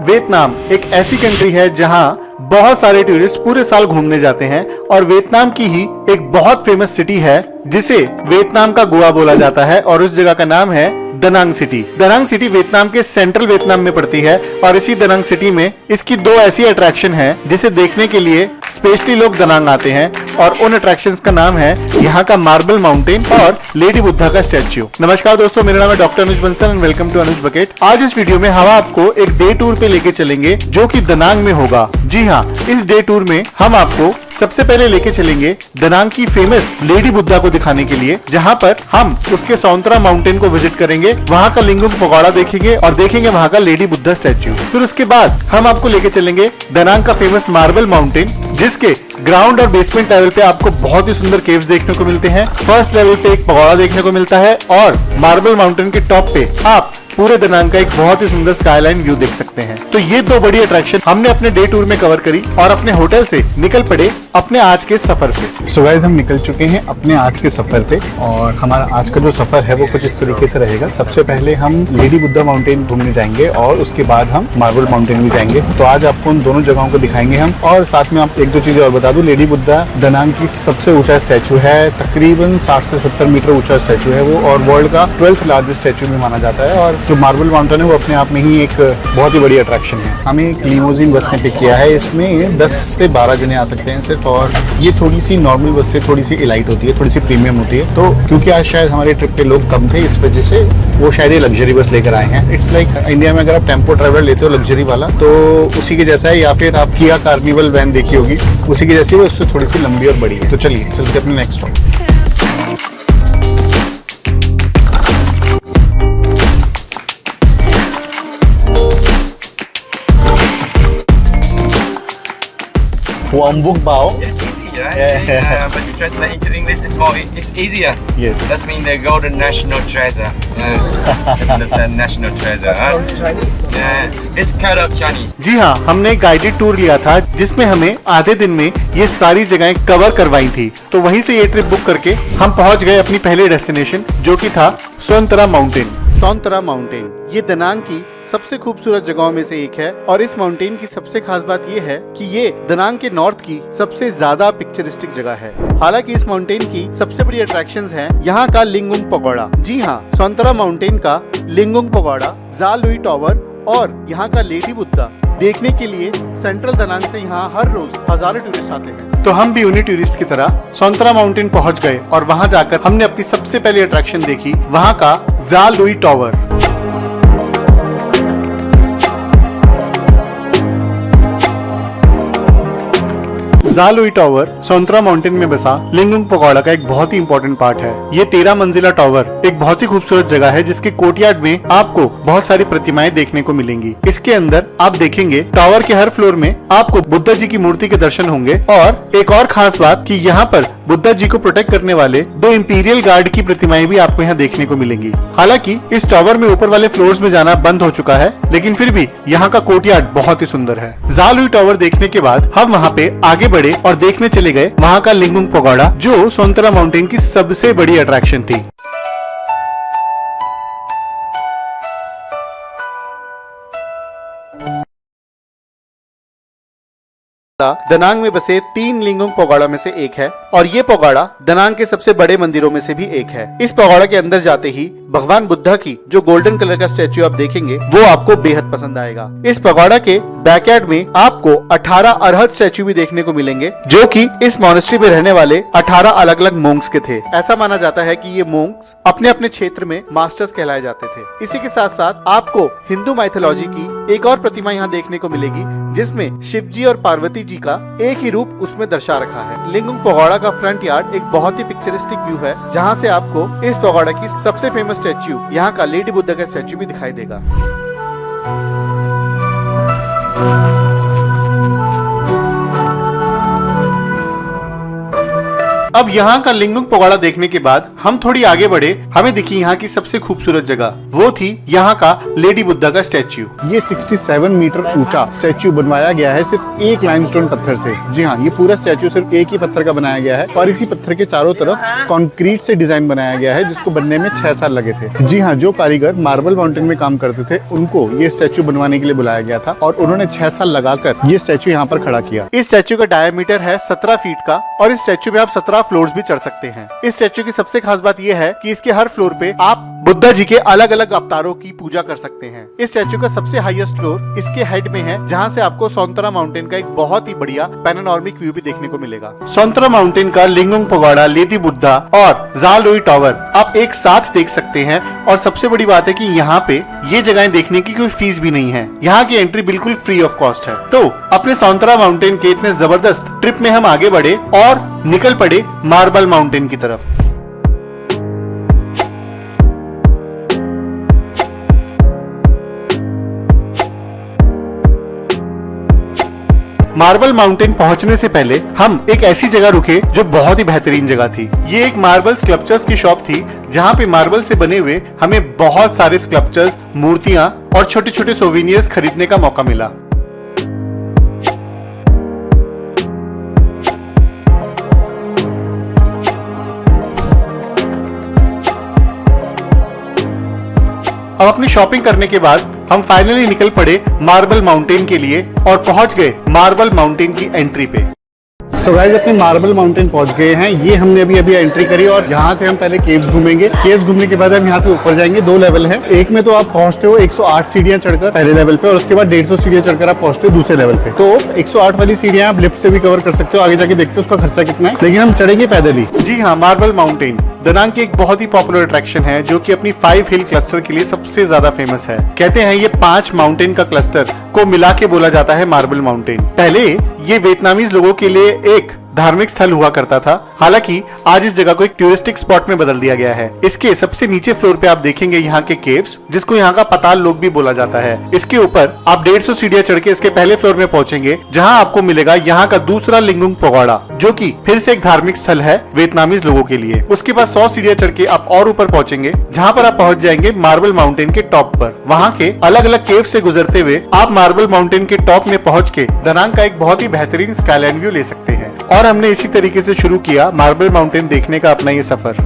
Vietnam एक ऐसी country है जहां बहुत सारे टूरिस्ट पूरे साल घूमने जाते हैं और वियतनाम की ही एक बहुत फेमस सिटी है जिसे वियतनाम का गोवा बोला जाता है और उस जगह का नाम है Da Nang city. Da Nang city Vietnam के सेंट्रल वियतनाम में पड़ती है और इसी दनांग सिटी में इसकी दो ऐसी अट्रैक्शन है जिसे देखने के लिए स्पेशली लोग दनांग आते हैं और उन अट्रैक्शंस का नाम है यहाँ का मार्बल माउंटेन और लेडी बुद्धा का स्टैच्यू। नमस्कार दोस्तों, मेरा नाम है doctor Anuj Bansal and welcome to Anuj bucket. आज इस वीडियो में हम आपको एक डे टूर पे लेके चलेंगे जो कि दनांग में होगा। जी हाँ, इस डे टूर में हम आपको सबसे पहले लेके चलेंगे दनांग की फेमस लेडी बुद्धा को दिखाने के लिए, जहाँ पर हम उसके सौंतरा माउंटेन को विजिट करेंगे, वहाँ का लिंगुम पगोड़ा देखेंगे और देखेंगे वहाँ का लेडी बुद्धा स्टैच्यू। फिर उसके बाद हम आपको लेके चलेंगे दनांग का फेमस मार्बल माउंटेन, जिसके ग्राउंड और बेसमेंट लेवल पे आपको बहुत ही सुंदर केव्स देखने को मिलते हैं। फर्स्ट लेवल पे एक पगोड़ा देखने को मिलता है और मार्बल माउंटेन के टॉप पे आप पूरे दनांग का एक बहुत ही सुंदर स्काईलाइन व्यू देख सकते हैं। तो ये दो बड़ी अट्रैक्शन हमने अपने डे टूर में कवर करी और अपने होटल से निकल पड़े अपने आज के सफर पे। सो गाइस, हम निकल चुके हैं अपने आज के सफर पे और हमारा आज का जो सफर है वो कुछ इस तरीके से रहेगा। सबसे पहले हम लेडी बुद्धा माउंटेन घूमने जाएंगे और उसके बाद हम मार्बल माउंटेन भी जाएंगे। तो आज आपको उन दोनों जगहों को दिखाएंगे हम, और साथ में आप एक दो चीजें और बता दूं। लेडी बुद्धा दनांग की सबसे ऊंचा स्टैचू है, तकरीबन 60 से 70 मीटर ऊंचा स्टैचू है वो, और वर्ल्ड का 12th लार्जेस्ट स्टैचू में माना जाता है। और जो मार्बल माउंटेन है वो अपने आप में ही एक बहुत ही बड़ी अट्रैक्शन है। हमें एक लिमोजिन बस ने पिक किया है, इसमें 10 से 12 जने आ सकते हैं सिर्फ, और ये थोड़ी सी नॉर्मल बस से थोड़ी सी इलाइट होती है, थोड़ी सी प्रीमियम होती है। तो क्योंकि आज शायद हमारे ट्रिप पे लोग कम थे, इस वजह से वो शायद ये लग्जरी बस लेकर आए हैं। इट्स लाइक इंडिया में अगर आप टेम्पो ट्रैवलर लेते हो लग्जरी वाला, तो उसी के जैसा है, या फिर आप किया कार्निवल वैन देखी होगी उसी की जैसी है, उससे थोड़ी सी लंबी और बड़ी है। तो चलिए चलते अपने next stop. Wambuk Bao. It's easy, right? Yeah. But you translate into English, it's easier. Yes. That's mean the golden national treasure. Just understand national treasure, huh? Yeah. It's cut up Chinese. जी हाँ, हमने guided tour लिया था जिसमें हमें आधे दिन में ये सारी जगहें कवर करवाई थी। तो वहीं से ये ट्रिप बुक करके हम पहुंच गए अपनी पहले डेस्टिनेशन, जो कि था सोनतरा माउंटेन। सोनतरा माउंटेन ये दनांग की सबसे खूबसूरत जगहों में से एक है और इस माउंटेन की सबसे खास बात ये है कि ये दनांग के नॉर्थ की सबसे ज्यादा पिक्चरिस्टिक जगह है। हालांकि इस माउंटेन की सबसे बड़ी अट्रैक्शंस हैं यहाँ का लिंगुम पगोड़ा। जी हाँ, सोनतरा माउंटेन का लिंगुम पगोड़ा, जा लुई टावर और यहाँ का लेडी बुद्धा देखने के लिए सेंट्रल दनांग से यहाँ हर रोज हजारों टूरिस्ट आते हैं। तो हम भी उन्हीं टूरिस्ट की तरह सोनतरा माउंटेन पहुँच गए और वहाँ जाकर हमने अपनी सबसे पहली अट्रैक्शन देखी, वहाँ का जा लुई टावर। जा लुई टावर सोनतरा माउंटेन में बसा लिंगुम पगोड़ा का एक बहुत ही इंपॉर्टेंट पार्ट है। ये 13 मंजिला टावर एक बहुत ही खूबसूरत जगह है जिसके कोर्टयार्ड में आपको बहुत सारी प्रतिमाएं देखने को मिलेंगी। इसके अंदर आप देखेंगे टावर के हर फ्लोर में आपको बुद्धा जी की मूर्ति के दर्शन होंगे, और एक और खास बात कि यहाँ पर बुद्धा जी को प्रोटेक्ट करने वाले 2 इंपीरियल गार्ड की प्रतिमाएं भी आपको यहाँ देखने को मिलेंगी। हालांकि इस टावर में ऊपर वाले फ्लोर्स में जाना बंद हो चुका है, लेकिन फिर भी यहाँ का कोर्टयार्ड बहुत ही सुंदर है। जा लुई टावर देखने के बाद हम वहाँ पे आगे बढ़े और देखने चले गए वहाँ का लिंगुम पगोड़ा, जो सोनतरा माउंटेन की सबसे बड़ी अट्रैक्शन थी। दनांग में बसे 3 लिंगुम पगोड़ा में से एक है और ये पगोड़ा दनांग के सबसे बड़े मंदिरों में से भी एक है। इस पगोड़ा के अंदर जाते ही भगवान बुद्धा की जो गोल्डन कलर का स्टैच्यू आप देखेंगे वो आपको बेहद पसंद आएगा। इस पगोड़ा के बैकयार्ड में आपको 18 अरहत स्टैच्यू भी देखने को मिलेंगे, जो कि इस मॉनेस्ट्री में रहने वाले 18 अलग अलग मोंक्स के थे। ऐसा माना जाता है कि ये मोंक्स अपने अपने क्षेत्र में मास्टर्स कहलाए जाते थे। इसी के साथ साथ आपको हिंदू माइथोलॉजी की एक और प्रतिमा यहाँ देखने को मिलेगी, जिसमें शिव जी और पार्वती जी का एक ही रूप उसमें दर्शा रखा है। लिंगुम पगोड़ा का फ्रंट यार्ड एक बहुत ही पिक्चरिस्टिक व्यू है, जहाँ से आपको इस पगोड़ा की सबसे फेमस स्टैच्यू यहाँ का लेडी बुद्धा का स्टैच्यू भी दिखाई देगा। अब अब यहाँ का लिंगुंग पगोड़ा देखने के बाद हम थोड़ी आगे बढ़े, हमें दिखी यहाँ की सबसे खूबसूरत जगह, वो थी यहाँ का लेडी बुद्धा का स्टैच्यू। ये 67 मीटर ऊंचा स्टैच्यू बनवाया गया है सिर्फ एक लाइमस्टोन पत्थर से। जी हाँ, ये पूरा स्टैच्यू सिर्फ एक ही पत्थर का बनाया गया है और इसी पत्थर के चारों तरफ कंक्रीट से डिजाइन बनाया गया है, जिसको बनने में 6 साल लगे थे। जी हाँ, जो कारीगर मार्बल माउंटेन में काम करते थे उनको ये स्टैच्यू बनवाने के लिए बुलाया गया था और उन्होंने 6 साल लगाकर ये स्टैच्यू यहाँ पर खड़ा किया। इस स्टैच्यू का डायमीटर है 17 फीट का और इस स्टैच्यू में आप 17 फ्लोर्स भी चढ़ सकते हैं। इस स्टैच्यू की सबसे खास बात यह है कि इसके हर फ्लोर पे आप बुद्धा जी के अलग अलग अवतारों की पूजा कर सकते हैं। इस स्टैच्यू का सबसे हाईएस्ट फ्लोर इसके हेड में है, जहाँ से आपको सोनतरा माउंटेन का एक बहुत ही बढ़िया पैनोरामिक व्यू भी देखने को मिलेगा। सोनतरा माउंटेन का लिंगुंग पगोड़ा, लेडी बुद्धा और जाल रुई टावर आप एक साथ देख सकते हैं और सबसे बड़ी बात है कि यहाँ पे ये जगहें देखने की कोई फीस भी नहीं है। यहाँ की एंट्री बिल्कुल फ्री ऑफ कॉस्ट है। तो अपने सोनतरा माउंटेन के इतने जबरदस्त ट्रिप में हम आगे बढ़े और निकल पड़े मार्बल माउंटेन की तरफ। मार्बल माउंटेन पहुंचने से पहले हम एक ऐसी जगह रुके जो बहुत ही बेहतरीन जगह थी। ये एक मार्बल स्कल्पचर्स की शॉप थी, जहां पे मार्बल से बने हुए हमें बहुत सारे स्कल्पचर्स, मूर्तियां और छोटे छोटे सोवेनियर्स खरीदने का मौका मिला। अब अपनी शॉपिंग करने के बाद हम फाइनली निकल पड़े मार्बल माउंटेन के लिए और पहुंच गए मार्बल माउंटेन की एंट्री पे। सो गाइस, अपने मार्बल माउंटेन पहुंच गए हैं। ये हमने अभी एंट्री करी और यहाँ से हम पहले केव्स घूमेंगे। केव्स घूमने के बाद हम यहाँ से ऊपर जाएंगे। 2 लेवल है, एक में तो आप पहुंचते हो 108 सीढ़ियां चढ़कर पहले लेवल पे और उसके बाद 150 सीढ़ियां चढ़कर आप पहुंचते हो दूसरे लेवल पे। तो 108 वाली सीढ़ियां आप लिफ्ट से भी कवर कर सकते हो, आगे जाके देखते हो उसका खर्चा कितना है, लेकिन हम चढ़ेंगे पैदल ही। जी हाँ, मार्बल माउंटेन दनांग की एक बहुत ही पॉपुलर अट्रैक्शन है, जो कि अपनी 5 हिल क्लस्टर के लिए सबसे ज्यादा फेमस है। कहते हैं ये 5 माउंटेन का क्लस्टर को मिला के बोला जाता है मार्बल माउंटेन। पहले ये वियतनामीज लोगों के लिए एक धार्मिक स्थल हुआ करता था, हालांकि आज इस जगह को एक टूरिस्टिक स्पॉट में बदल दिया गया है। इसके सबसे नीचे फ्लोर पे आप देखेंगे यहाँ के केव्स, जिसको यहाँ का पाताल लोक भी बोला जाता है। इसके ऊपर आप 150 सीढ़ियां चढ़ के इसके पहले फ्लोर में पहुंचेंगे, जहाँ आपको मिलेगा यहाँ का दूसरा लिंगुंग पगोड़ा, जो कि फिर से एक धार्मिक स्थल है वियतनामीज लोगों के लिए। उसके बाद 100 सीढ़ियां चढ़ के आप और ऊपर पहुंचेंगे, जहाँ पर आप पहुंच जाएंगे मार्बल माउंटेन के टॉप पर। वहाँ के अलग अलग केव से गुजरते हुए आप मार्बल माउंटेन के टॉप में पहुंच के दनांग का एक बहुत ही बेहतरीन स्काईलैंड व्यू ले सकते हैं। और हमने इसी तरीके से शुरू किया मार्बल माउंटेन देखने का अपना ये सफर।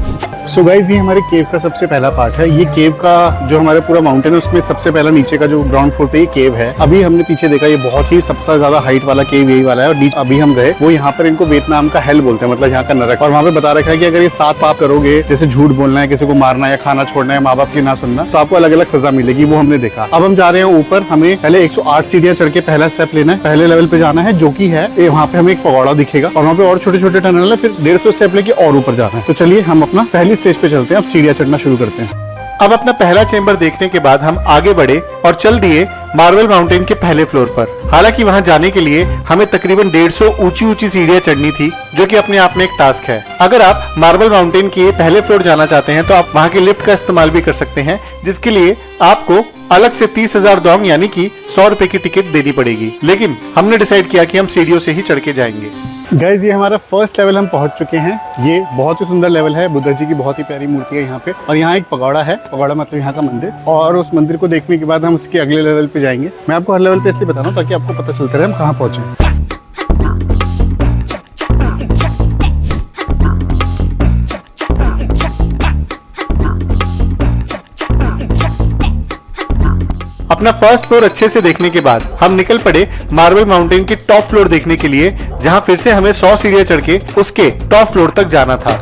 सो गाइज, ये हमारे केव का सबसे पहला पार्ट है। ये केव का जो हमारा पूरा माउंटेन है उसमें सबसे पहला नीचे का जो ग्राउंड फ्लोर पे ये केव है। अभी हमने पीछे देखा, ये बहुत ही सबसे ज्यादा हाइट वाला केव यही वाला है और नीचे अभी हम गए वो यहाँ पर इनको वियतनाम का हेल बोलते हैं, मतलब यहाँ का नरक। और वहाँ पे बता रखा है कि अगर ये 7 पाप करोगे, जैसे झूठ बोलना है, किसी को मारना है, खाना छोड़ना है, माँ बाप की ना सुनना, तो आपको अलग अलग सजा मिलेगी। वो हमने देखा। अब हम जा रहे हैं ऊपर। हमें पहले 108 सीढ़ियां चढ़ के पहला स्टेप लेना है, पहले लेवल पे जाना है, जो की है वहाँ पे हमें एक पगोड़ा दिखेगा और वहाँ पे और छोटे छोटे टनल है, फिर 150 स्टेप लेके और ऊपर जाना है। तो चलिए हम अपना पहली स्टेज पे चलते हैं, अब सीढ़ियां चढ़ना शुरू करते हैं। अब अपना पहला चेंबर देखने के बाद हम आगे बढ़े और चल दिए मार्बल माउंटेन के पहले फ्लोर पर। हालांकि वहां जाने के लिए हमें तकरीबन 150 ऊंची सीढ़ियां चढ़नी थी, जो कि अपने आप में एक टास्क है। अगर आप मार्बल माउंटेन के पहले फ्लोर जाना चाहते हैं तो आप वहां के लिफ्ट का इस्तेमाल भी कर सकते हैं, जिसके लिए आपको अलग से 30,000 डोंग यानी कि 100 रुपए की टिकट देनी पड़ेगी। लेकिन हमने डिसाइड किया कि हम सीढ़ियों से ही चढ़ के जाएंगे। गाइज, ये हमारा फर्स्ट लेवल हम पहुंच चुके हैं। ये बहुत ही सुंदर लेवल है, बुद्धा जी की बहुत ही प्यारी मूर्ति है यहाँ पे और यहाँ एक पगोड़ा है। पगोड़ा मतलब यहाँ का मंदिर, और उस मंदिर को देखने के बाद हम उसके अगले लेवल पे जाएंगे। मैं आपको हर लेवल पे इसलिए बता रहा हूँ ताकि आपको पता चलता रहे हम कहाँ पहुंचे। अपना फर्स्ट फ्लोर अच्छे से देखने के बाद हम निकल पड़े मार्बल माउंटेन के टॉप फ्लोर देखने के लिए, जहां फिर से हमें 100 सीढ़ियां चढ़ के उसके टॉप फ्लोर तक जाना था।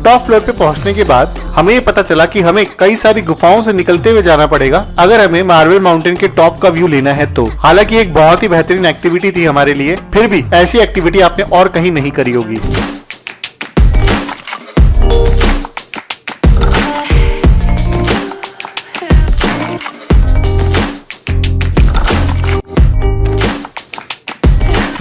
टॉप फ्लोर पे पहुंचने के बाद हमें ये पता चला कि हमें कई सारी गुफाओं से निकलते हुए जाना पड़ेगा अगर हमें मार्बल माउंटेन के टॉप का व्यू लेना है तो। हालांकि एक बहुत ही बेहतरीन एक्टिविटी थी हमारे लिए, फिर भी ऐसी एक्टिविटी आपने और कहीं नहीं करी होगी।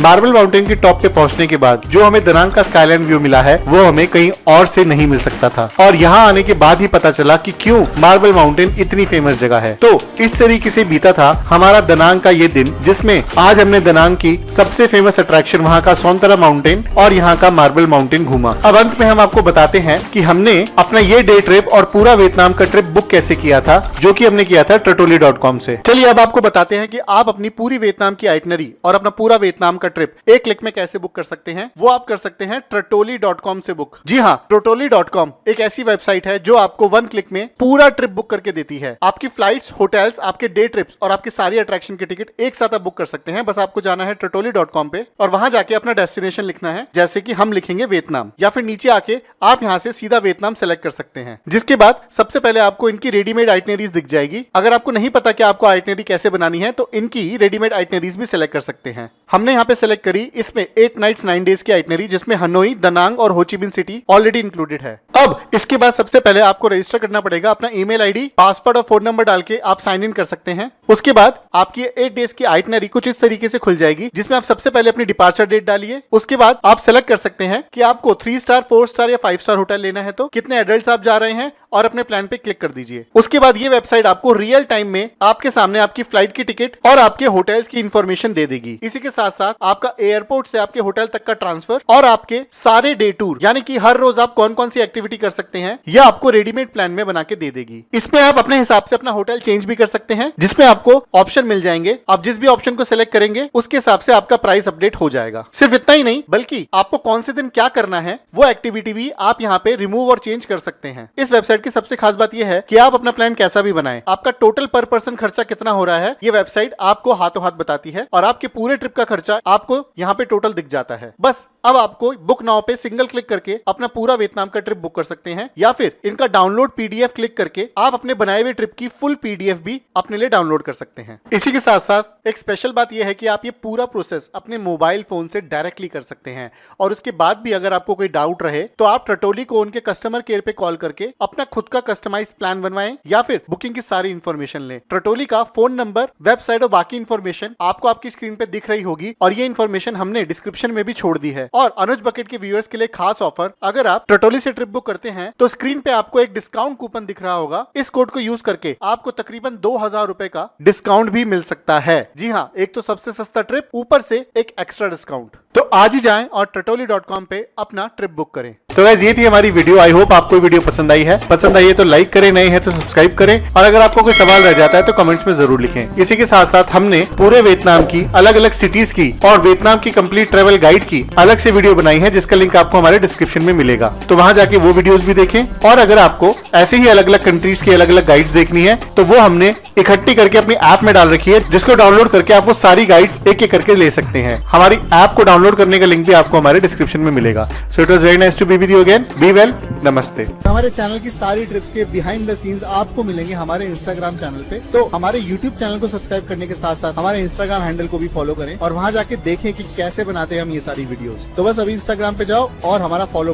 मार्बल माउंटेन के टॉप पे पहुंचने के बाद जो हमें दनांग का स्काईलाइन व्यू मिला है वो हमें कहीं और से नहीं मिल सकता था, और यहाँ आने के बाद ही पता चला कि क्यों मार्बल माउंटेन इतनी फेमस जगह है। तो इस तरीके से बीता था हमारा दनांग का ये दिन, जिसमें आज हमने दनांग की सबसे फेमस अट्रैक्शन वहाँ का सोनतरा माउंटेन और यहाँ का मार्बल माउंटेन घूमा। अब अंत में हम आपको बताते हैं कि हमने अपना ये डे ट्रिप और पूरा वियतनाम का ट्रिप बुक कैसे किया था, जो कि हमने किया था Tratoli.com से। चलिए अब आपको बताते हैं कि आप अपनी पूरी वियतनाम की आइटनरी और अपना पूरा वियतनाम का ट्रिप एक क्लिक में कैसे बुक कर सकते हैं। वो आप कर सकते हैं Tratoli.com से बुक। जी हाँ, Tratoli.com एक ऐसी वेबसाइट है जो आपको 1 क्लिक में पूरा ट्रिप बुक करके देती है। आपकी फ्लाइट्स, होटल्स, आपके डे ट्रिप्स और आपकी सारी अट्रैक्शन की टिकट एक साथ आप बुक कर सकते हैं। बस आपको जाना है Tratoli.com पे और वहां जाके अपना डेस्टिनेशन लिखना है, जैसे कि हम लिखेंगे वियतनाम, या फिर नीचे आके आप यहाँ से सीधा वियतनाम सेलेक्ट कर सकते हैं। जिसके बाद सबसे पहले आपको इनकी रेडीमेड आइटनरीज दिख जाएगी। अगर आपको नहीं पता कि आपको आइटनरी कैसे बनानी है तो इनकी रेडीमेड आइटनरीज भी सेलेक्ट कर सकते हैं। हमने यहाँ पे सेलेक्ट करी इसमें 8 नाइट्स 9 डेज की आइटनरी, जिसमें हनोई, दनांग और हो ची मिन सिटी ऑलरेडी इंक्लूडेड है। अब इसके बाद सबसे पहले आपको रजिस्टर करना पड़ेगा। अपना ईमेल आईडी, पासवर्ड और फोन नंबर डाल के आप साइन इन कर सकते हैं। उसके बाद आपकी 8 डेज की आइटनरी कुछ इस तरीके से खुल जाएगी, जिसमें आप सबसे पहले अपनी डिपार्चर डेट डालिए। उसके बाद आप सेलेक्ट कर सकते हैं कि आपको 3 स्टार, 4 स्टार या 5 स्टार होटल लेना है, तो कितने एडल्ट्स आप जा रहे हैं, और अपने प्लान पे क्लिक कर दीजिए। उसके बाद ये वेबसाइट आपको रियल टाइम में आपके सामने आपकी फ्लाइट की टिकट और आपके होटल्स की इंफॉर्मेशन दे देगी। इसी के साथ साथ आपका एयरपोर्ट से आपके होटल तक का ट्रांसफर और आपके सारे डे टूर, यानी कि हर रोज आप कौन कौन सी एक्टिविटी कर सकते हैं, यह आपको रेडीमेड प्लान में बना के दे देगी। इसमें आप अपने हिसाब से अपना होटल चेंज भी कर सकते हैं, जिसमें आपको ऑप्शन मिल जाएंगे। आप जिस भी ऑप्शन को सिलेक्ट करेंगे उसके हिसाब से आपका प्राइस अपडेट हो जाएगा। सिर्फ इतना ही नहीं, बल्कि आपको कौन से दिन क्या करना है वो एक्टिविटी भी आप यहाँ पे रिमूव और चेंज कर सकते हैं। इस वेबसाइट की सबसे खास बात यह है कि आप अपना प्लान कैसा भी बनाएं, आपका टोटल पर पर्सन खर्चा कितना हो रहा है ये वेबसाइट आपको हाथों हाथ बताती है, और आपके पूरे ट्रिप का खर्चा आपको यहाँ पे टोटल दिख जाता है। बस अब आपको बुक नाउ पे सिंगल क्लिक करके अपना पूरा वियतनाम का ट्रिप बुक कर सकते हैं, या फिर इनका डाउनलोड पीडीएफ क्लिक करके आप अपने बनाए हुए ट्रिप की फुल पीडीएफ भी अपने लिए डाउनलोड कर सकते हैं। इसी के साथ साथ एक स्पेशल बात यह है कि आप ये पूरा प्रोसेस अपने मोबाइल फोन से डायरेक्टली कर सकते हैं, और उसके बाद भी अगर आपको कोई डाउट रहे तो आप Tratoli को उनके कस्टमर केयर पे कॉल करके अपना खुद का कस्टमाइज प्लान बनवाएं, या फिर बुकिंग की सारी इंफॉर्मेशन लें। Tratoli का फोन नंबर, वेबसाइट और बाकी इंफॉर्मेशन आपको आपकी स्क्रीन पे दिख रही होगी, और ये इंफॉर्मेशन हमने डिस्क्रिप्शन में भी छोड़ दी है। और अनुज बकेट के व्यूअर्स के लिए खास ऑफर, अगर आप Tratoli से ट्रिप बुक करते हैं तो स्क्रीन पे आपको एक डिस्काउंट कूपन दिख रहा होगा। इस कोड को यूज करके आपको तकरीबन 2000 रुपए का डिस्काउंट भी मिल सकता है। जी हाँ, एक तो सबसे सस्ता ट्रिप, ऊपर से एक एक्स्ट्रा डिस्काउंट। तो आज ही जाएं और Tratoli.com पे अपना ट्रिप बुक करें। तो गाइस, ये थी हमारी वीडियो। आई होप आपको वीडियो पसंद आई है। पसंद आई है तो लाइक करें, नए हैं तो सब्सक्राइब करें, और अगर आपको कोई सवाल रह जाता है तो कमेंट्स में जरूर लिखें। इसी के साथ साथ हमने पूरे वियतनाम की अलग अलग सिटीज की और वियतनाम की कंप्लीट ट्रेवल गाइड की अलग से वीडियो बनाई है, जिसका लिंक आपको हमारे डिस्क्रिप्शन में मिलेगा। तो वहां जाके वो वीडियोस भी देखें, और अगर आपको ऐसे ही अलग अलग कंट्रीज की अलग अलग गाइड्स देखनी है तो वो हमने इकट्ठी करके अपनी ऐप में डाल रखी है, जिसको डाउनलोड करके आप वो सारी गाइड्स एक एक करके ले सकते हैं। हमारी ऐप को डाउनलोड करने का लिंक भी आपको हमारे डिस्क्रिप्शन में मिलेगा। So it was very nice to be with you again. Be well, नमस्ते। हमारे चैनल की सारी ट्रिप्स के बिहाइंड द सीन्स आपको मिलेंगे हमारे इंस्टाग्राम चैनल पे। तो हमारे यूट्यूब चैनल को सब्सक्राइब करने के साथ साथ हमारे इंस्टाग्राम हैंडल को भी फॉलो करें, और वहां जाके देखें कि कैसे बनाते हैं हम ये सारी वीडियोस। तो बस अभी इंस्टाग्राम पे जाओ और हमारा फॉलो